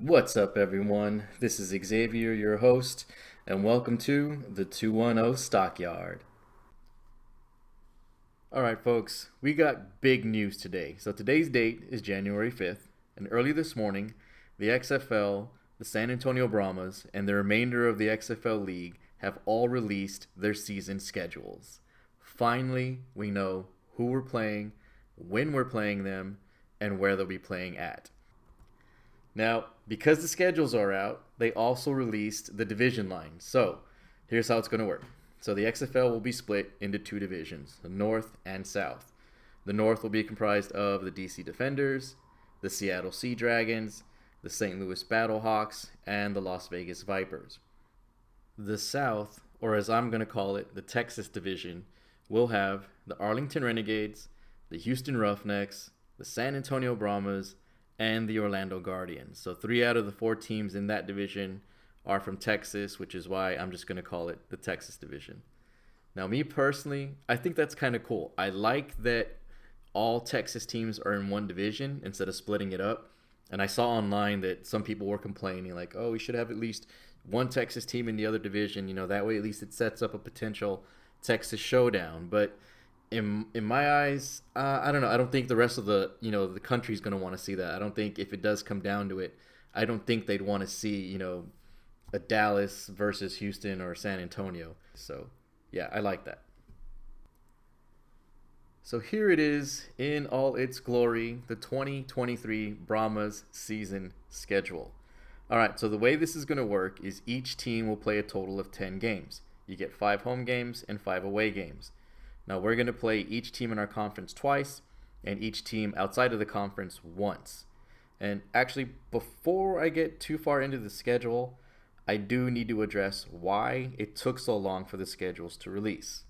What's up, everyone? This is Xavier, your host, and welcome to the 210 Stockyard. All right, folks, we got big news today. So today's date is January 5th, and early this morning, the XFL, the San Antonio Brahmas, and the remainder of the XFL League have all released their season schedules. Finally, we know who we're playing, when we're playing them, and where they'll be playing at. Now, because the schedules are out, they also released the division line. So, here's how it's going to work. So, the XFL will be split into two divisions, the North and South. The North will be comprised of the DC Defenders, the Seattle Sea Dragons, the St. Louis Battlehawks, and the Las Vegas Vipers. The South, or as I'm going to call it, the Texas Division, will have the Arlington Renegades, the Houston Roughnecks, the San Antonio Brahmas, and the Orlando Guardians. So 3 out of the 4 teams in that division are from Texas, which is why I'm just going to call it the Texas Division. Now, me personally, I think that's kind of cool. I like that all Texas teams are in one division instead of splitting it up. And I saw online that some people were complaining, like, oh, we should have at least one Texas team in the other division. That way at least it sets up a potential Texas showdown. But in my eyes, I don't know. I don't think the rest of the country's going to want to see that. I don't think if it does come down to it, I don't think they'd want to see a Dallas versus Houston or San Antonio. So yeah, I like that. So here it is in all its glory, the 2023 Brahmas season schedule. All right, so the way this is going to work is each team will play a total of 10 games. You get 5 home games and 5 away games. Now we're going to play each team in our conference twice and each team outside of the conference once. And actually, before I get too far into the schedule, I do need to address why it took so long for the schedules to release.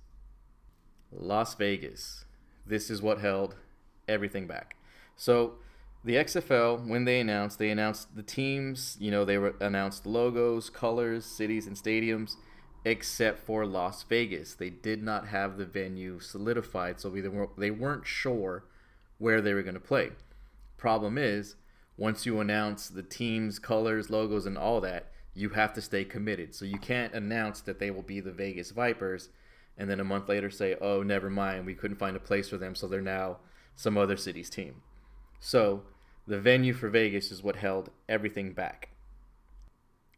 Las Vegas. This is what held everything back. So the XFL, when they announced the teams, announced logos, colors, cities, and stadiums, except for Las Vegas. They did not have the venue solidified, so they weren't sure where they were going to play. Problem is, once you announce the teams, colors, logos, and all that, you have to stay committed. So you can't announce that they will be the Vegas Vipers and then a month later say, oh, never mind, we couldn't find a place for them, so they're now some other city's team. So the venue for Vegas is what held everything back.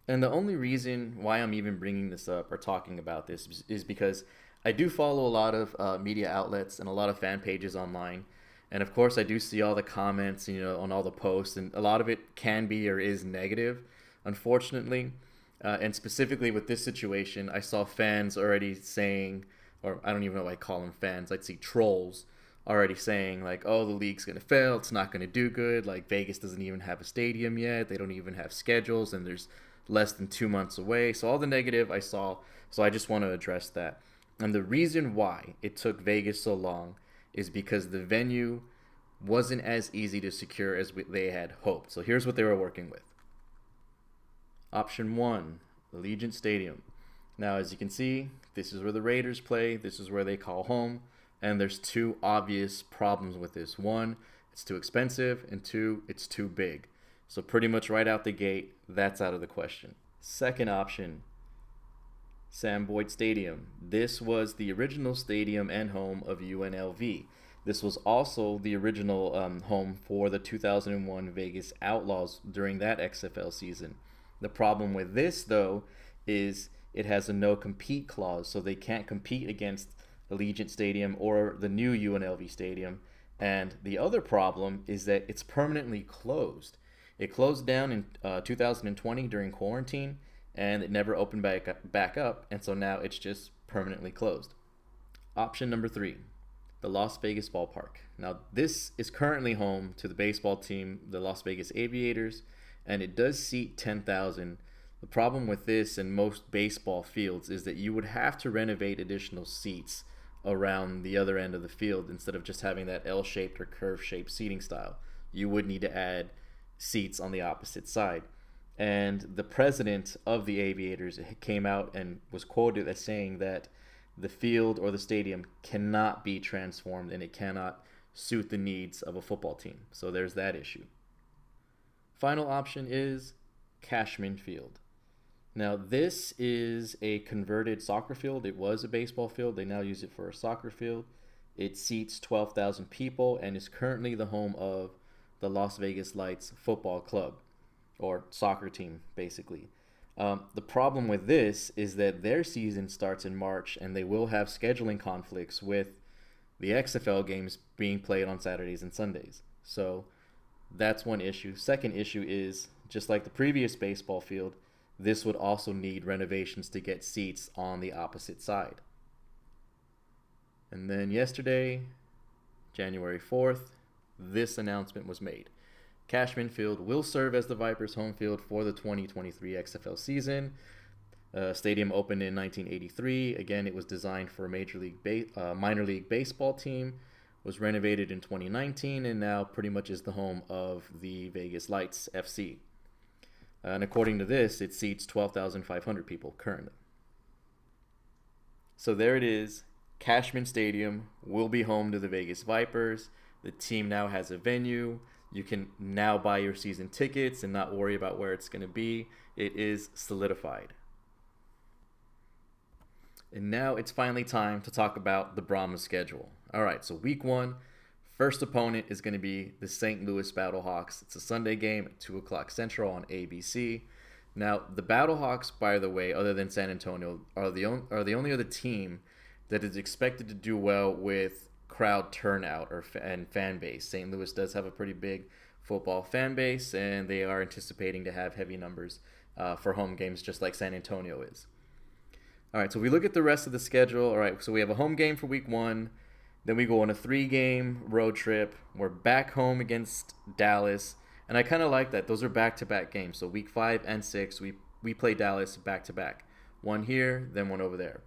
And the only reason why I'm even bringing this up or talking about this is because I do follow a lot of media outlets and a lot of fan pages online. And of course, I do see all the comments, on all the posts, and a lot of it can be or is negative, unfortunately. And specifically with this situation, I saw fans already saying, or I don't even know why I call them fans, I'd see trolls already saying, like, oh, the league's going to fail, it's not going to do good, like Vegas doesn't even have a stadium yet, they don't even have schedules, and there's less than 2 months away. So all the negative I saw, so I just want to address that. And the reason why it took Vegas so long is because the venue wasn't as easy to secure as they had hoped. So here's what they were working with. Option 1, Allegiant Stadium. Now, as you can see, this is where the Raiders play. This is where they call home. And there's 2 obvious problems with this. 1, it's too expensive. And 2, it's too big. So pretty much right out the gate, that's out of the question. Second option, Sam Boyd Stadium. This was the original stadium and home of UNLV. This was also the original home for the 2001 Vegas Outlaws during that XFL season. The problem with this, though, is it has a no-compete clause, so they can't compete against Allegiant Stadium or the new UNLV Stadium. And the other problem is that it's permanently closed. It closed down in 2020 during quarantine, and it never opened back up, and so now it's just permanently closed. Option number 3, the Las Vegas Ballpark. Now, this is currently home to the baseball team, the Las Vegas Aviators, and it does seat 10,000. The problem with this and most baseball fields is that you would have to renovate additional seats around the other end of the field instead of just having that L-shaped or curve-shaped seating style. You would need to add seats on the opposite side. And the president of the Aviators came out and was quoted as saying that the field or the stadium cannot be transformed and it cannot suit the needs of a football team. So there's that issue. Final option is Cashman Field. Now, this is a converted soccer field. It was a baseball field. They now use it for a soccer field. It seats 12,000 people and is currently the home of the Las Vegas Lights Football Club, or soccer team, basically. The problem with this is that their season starts in March, and they will have scheduling conflicts with the XFL games being played on Saturdays and Sundays. So that's one issue. Second issue is, just like the previous baseball field, this would also need renovations to get seats on the opposite side. And then yesterday, January 4th, this announcement was made. Cashman Field will serve as the Vipers' home field for the 2023 XFL season. Stadium opened in 1983. Again, it was designed for a minor league baseball team. Was renovated in 2019 and now pretty much is the home of the Vegas Lights FC. And according to this, it seats 12,500 people currently. So there it is. Cashman Stadium will be home to the Vegas Vipers. The team now has a venue. You can now buy your season tickets and not worry about where it's going to be. It is solidified. And now it's finally time to talk about the Brahmas schedule. All right, so week 1, first opponent is going to be the St. Louis Battlehawks. It's a Sunday game at 2 o'clock Central on ABC. Now, the Battlehawks, by the way, other than San Antonio, are the only other team that is expected to do well with crowd turnout and fan base. St. Louis does have a pretty big football fan base, and they are anticipating to have heavy numbers for home games, just like San Antonio is. All right, so we look at the rest of the schedule. All right, so we have a home game for week 1. Then we go on a 3-game road trip. We're back home against Dallas, and I kind of like that. Those are back-to-back games. So week 5 and 6, we play Dallas back-to-back. One here, then one over there.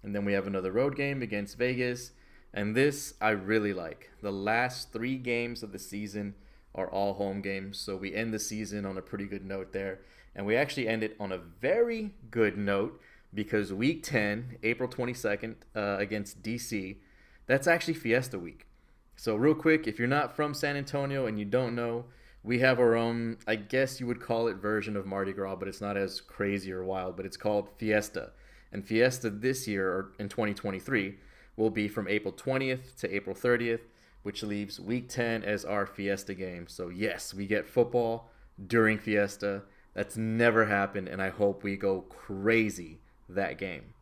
And then we have another road game against Vegas. And this I really like. The last 3 games of the season are all home games. So we end the season on a pretty good note there. And we actually end it on a very good note because week 10, April 22nd, against DC, that's actually Fiesta week. So real quick, if you're not from San Antonio and you don't know, we have our own, I guess you would call it, version of Mardi Gras, but it's not as crazy or wild, but it's called Fiesta. And Fiesta this year, or in 2023, will be from April 20th to April 30th, which leaves week 10 as our Fiesta game. So yes, we get football during Fiesta. That's never happened, and I hope we go crazy that game.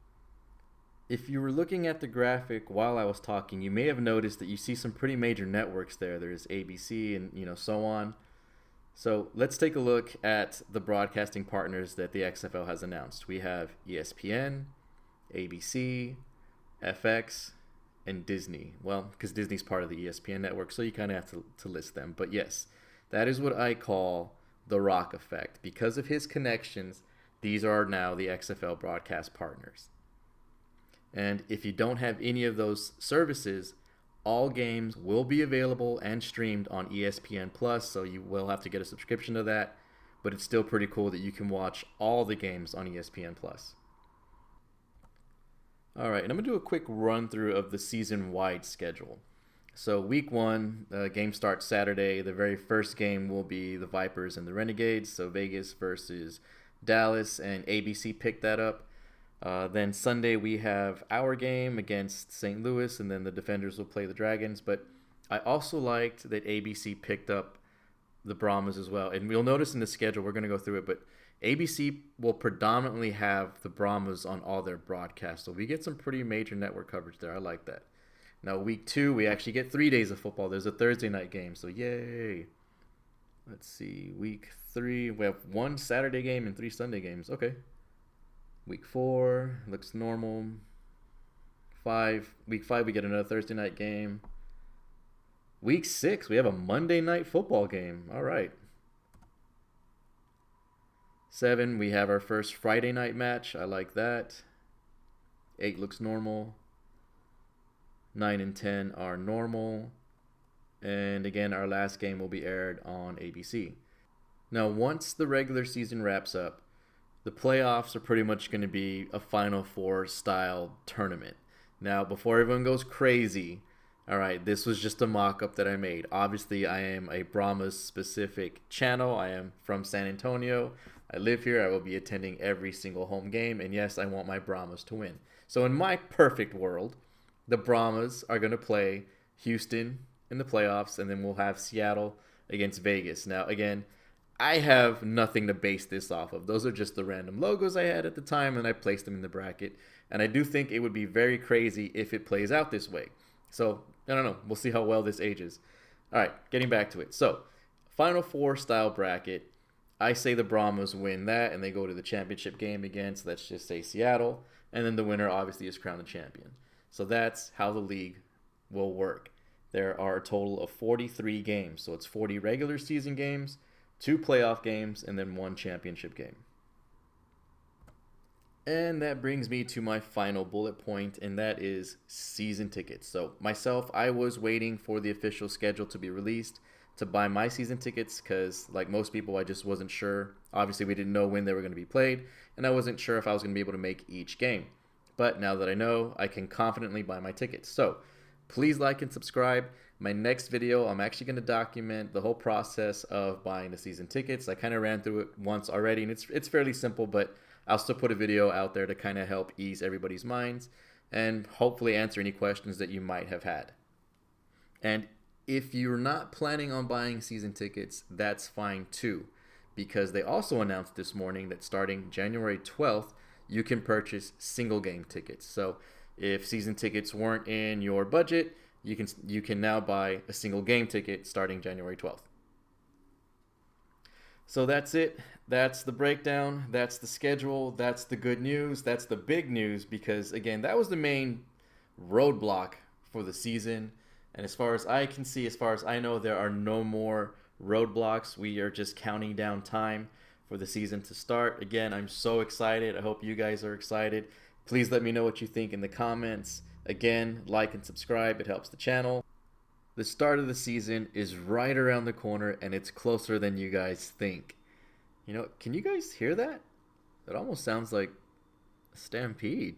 If you were looking at the graphic while I was talking, you may have noticed that you see some pretty major networks there. There's ABC and so on. So let's take a look at the broadcasting partners that the XFL has announced. We have ESPN, ABC, FX, and Disney. Well, because Disney's part of the ESPN network, so you kind of have to list them. But yes, that is what I call the Rock effect. Because of his connections, these are now the XFL broadcast partners. And if you don't have any of those services, all games will be available and streamed on ESPN Plus, so you will have to get a subscription to that, but it's still pretty cool that you can watch all the games on ESPN Plus. All right, and I'm going to do a quick run through of the season-wide schedule. So week 1, game starts Saturday. The very first game will be the Vipers and the Renegades, so Vegas versus Dallas, and ABC picked that up. Then Sunday we have our game against St. Louis, and then the Defenders will play the Dragons. But I also liked that ABC picked up the Brahmas as well. And you'll notice in the schedule, we're going to go through it, but ABC will predominantly have the Brahmas on all their broadcasts. So we get some pretty major network coverage there. I like that. Now, week 2, we actually get 3 days of football. There's a Thursday night game, so yay. Let's see. Week 3, we have 1 Saturday game and 3 Sunday games. Okay. Week 4 looks normal. Week 5, we get another Thursday night game. Week 6, we have a Monday night football game. All right. 7, we have our first Friday night match. I like that. 8 looks normal. 9 and 10 are normal. And again, our last game will be aired on ABC. Now, once the regular season wraps up, the playoffs are pretty much going to be a Final Four style tournament. Now, before everyone goes crazy, All right, this was just a mock-up that I made. Obviously, I am a Brahmas specific channel. I am from San Antonio. I live here. I will be attending every single home game, and yes, I want my Brahmas to win. So in my perfect world, the Brahmas are going to play Houston in the playoffs, and then we'll have Seattle against Vegas. Now, again, I have nothing to base this off of. Those are just the random logos I had at the time, and I placed them in the bracket. And I do think it would be very crazy if it plays out this way. So, I don't know. We'll see how well this ages. All right, getting back to it. So, Final Four style bracket. I say the Brahmas win that, and they go to the championship game against, let's just say, Seattle. And then the winner, obviously, is crowned the champion. So, that's how the league will work. There are a total of 43 games. So, it's 40 regular season games, 2 playoff games, and then 1 championship game. And that brings me to my final bullet point, and that is season tickets. So myself, I was waiting for the official schedule to be released to buy my season tickets because, like most people, I just wasn't sure. Obviously, we didn't know when they were going to be played, and I wasn't sure if I was going to be able to make each game. But now that I know, I can confidently buy my tickets. So please like and subscribe. My next video, I'm actually going to document the whole process of buying the season tickets. I kind of ran through it once already, and it's fairly simple, but I'll still put a video out there to kind of help ease everybody's minds and hopefully answer any questions that you might have had. And if you're not planning on buying season tickets, that's fine too, because they also announced this morning that starting January 12th, you can purchase single game tickets. So if season tickets weren't in your budget, you can now buy a single game ticket starting January 12th. So that's it. That's the breakdown. That's the schedule. That's the good news. That's the big news because, again, that was the main roadblock for the season. And as far as I can see, as far as I know, there are no more roadblocks. We are just counting down time for the season to start. Again, I'm so excited. I hope you guys are excited. Please let me know what you think in the comments. Again, like and subscribe. It helps the channel. The start of the season is right around the corner, and it's closer than you guys think. You know, can you guys hear that? It almost sounds like a stampede.